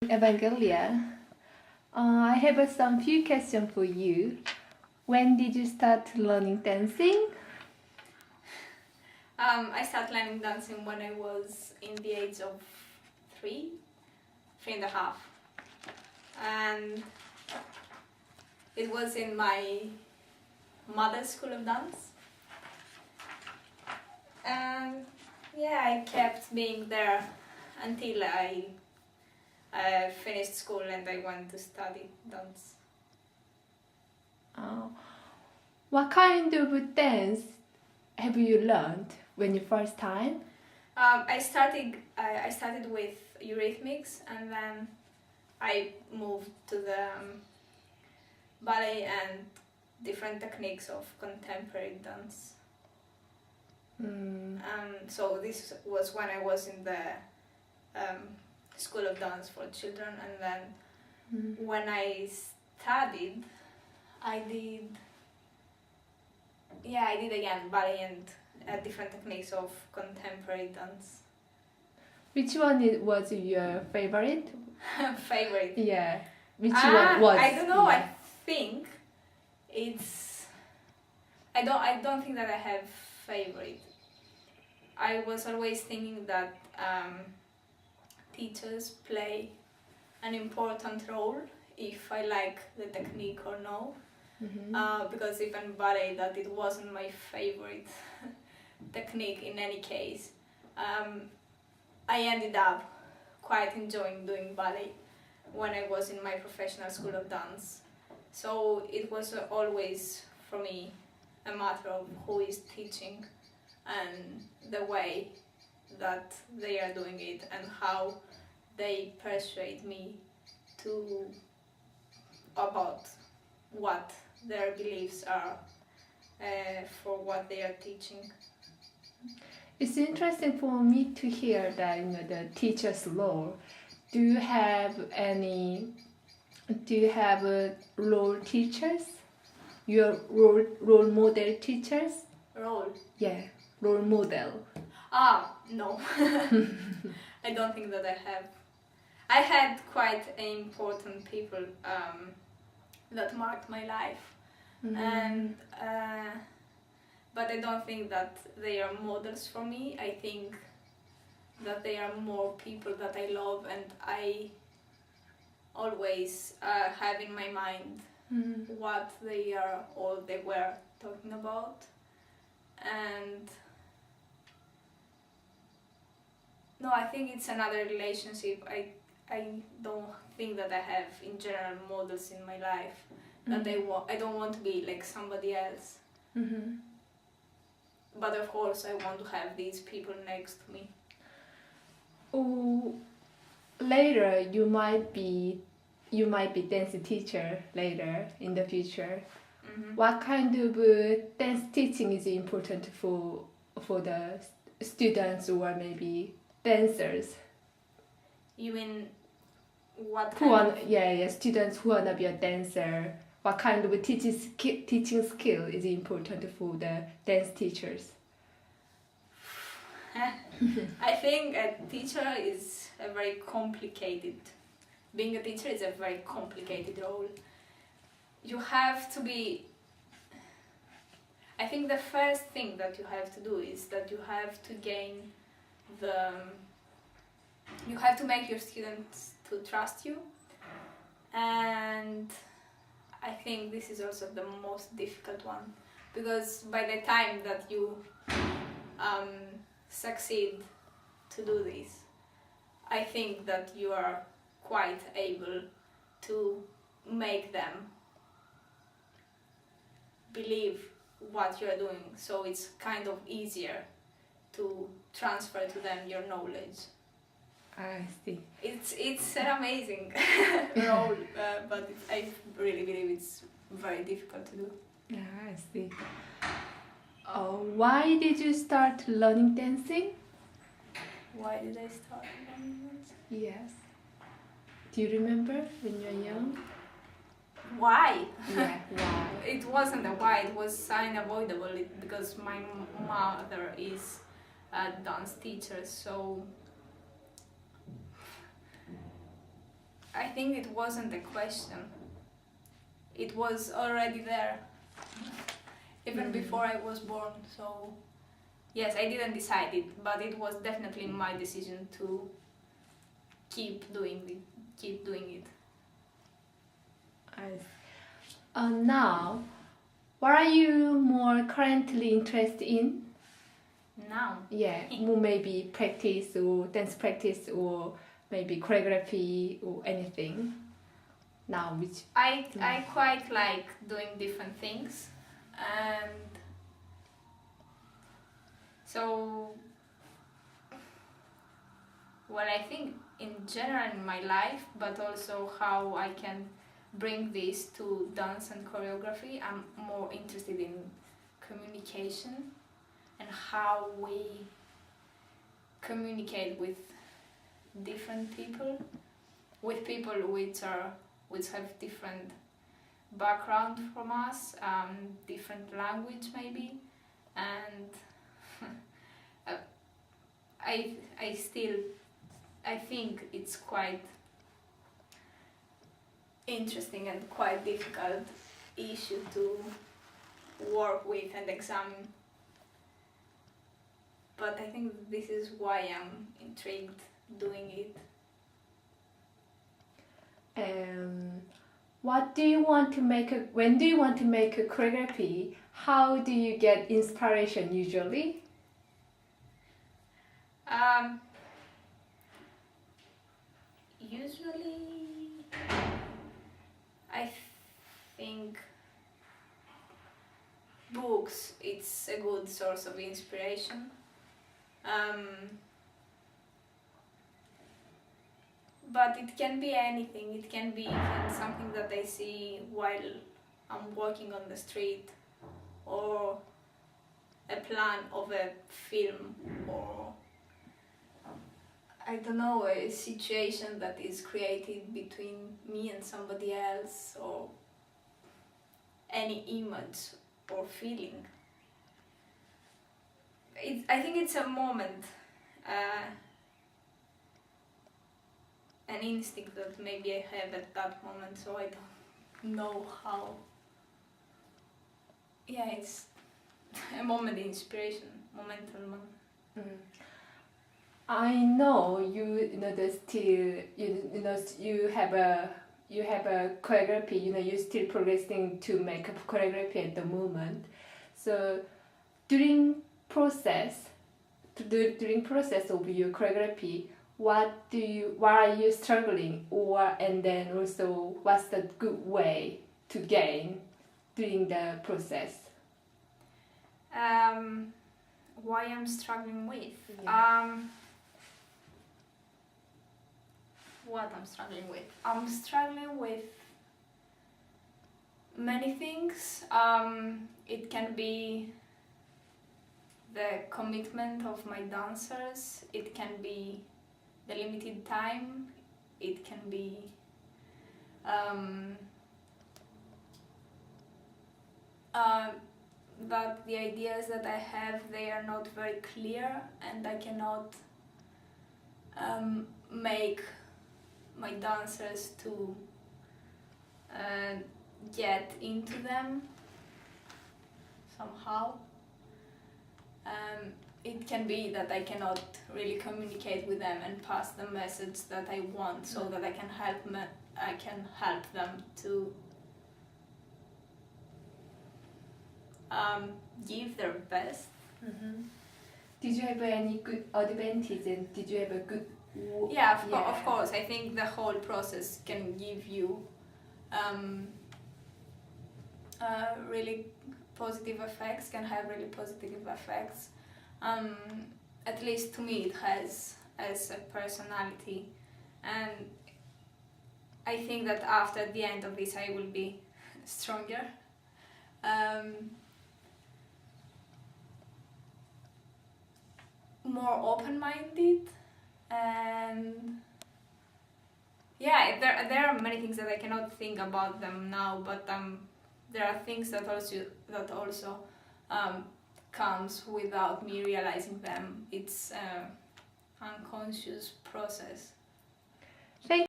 Evangelia, I have some few questions for you. When did you start learning dancing? I started learning dancing when I was in the age of 3.5, and it was in my mother's school of dance. And yeah, I kept being there until I finished school and I went to study dance. What kind of dance have you learned when you first time? I started with Eurythmics, and then I moved to the ballet and different techniques of contemporary dance. So this was when I was in the school of dance for children, and then when I studied, I did again ballet and different techniques of contemporary dance. Which one was your favorite? Favorite? Yeah. Which one was? I don't know. Yeah. I think it's. I don't think that I have favorite. I was always thinking that teachers play an important role if I like the technique or no. Because even ballet, that it wasn't my favorite technique in any case. I ended up quite enjoying doing ballet when I was in my professional school of dance. So it was always, for me, a matter of who is teaching and the way that they are doing it and how they persuade me to about what their beliefs are for what they are teaching. It's interesting for me to hear that the teacher's role. Do you have role teachers? Your role model teachers? Role? Yeah, role model. No. I don't think that I have. I had quite important people that marked my life, and but I don't think that they are models for me. I think that they are more people that I love, and I always have in my mind what they are or they were talking about. And no, I think it's another relationship. I don't think that I have in general models in my life that I don't want to be like somebody else. But of course I want to have these people next to me. Oh, later you might be dance teacher later in the future. What kind of dance teaching is important for the students or maybe dancers? You mean what students who wanna be a dancer. What kind of teaching skill is important for the dance teachers? I think a teacher is a very complicated. Being a teacher is a very complicated role. You have to be. I think the first thing that you have to do is that you have to gain the. You have to make your students to trust you, and I think this is also the most difficult one, because by the time that you succeed to do this, I think that you are quite able to make them believe what you are doing, so it's kind of easier to transfer to them your knowledge. I see. It's an amazing role, but I really believe it's very difficult to do. Yeah, I see. Why did you start learning dancing? Why did I start learning dancing? Yes. Do you remember when you were young? Why? Yeah, why? It wasn't a why, it was unavoidable because my mother is a dance teacher, so think it wasn't a question. It was already there, even before I was born. So yes, I didn't decide it, but it was definitely my decision to keep doing it. Now, what are you more currently interested in? Now? Yeah, more maybe practice or dance practice or maybe choreography or anything. Now, which I quite like doing different things, and so, well, I think in general in my life, but also how I can bring this to dance and choreography, I'm more interested in communication and how we communicate with different people, with people which have different background from us, different language maybe, and I think it's quite interesting and quite difficult issue to work with and examine. But I think this is why I'm intrigued doing it. What do you want to make when do you want to make a choreography? How do you get inspiration usually? Usually, I think books, it's a good source of inspiration. But it can be anything. It can be even something that I see while I'm walking on the street, or a plan of a film, or I don't know, a situation that is created between me and somebody else, or any image or feeling. I think it's a moment, an instinct that maybe I have at that moment, so I don't know how. Yeah, it's a moment inspiration, momental one. I know you know the still you have a choreography. You're still progressing to make a choreography at the moment. So during process of your choreography, what are you struggling, and then also what's the good way to gain during the process? Why I'm struggling with? What I'm struggling with? I'm struggling with many things. It can be the commitment of my dancers. It can be the limited time. It can be that the ideas that I have, they are not very clear, and I cannot make my dancers to get into them somehow. It can be that I cannot really communicate with them and pass the message that I want, so that I can help them to give their best. Did you have any good advantage, and did you have a good? Yeah, of course. I think the whole process can give you really positive effects, can have really positive effects. At least to me it has, as a personality, and I think that after the end of this I will be stronger. More open-minded, and yeah, there are many things that I cannot think about them now, but there are things that also comes without me realizing them. It's an unconscious process. Thank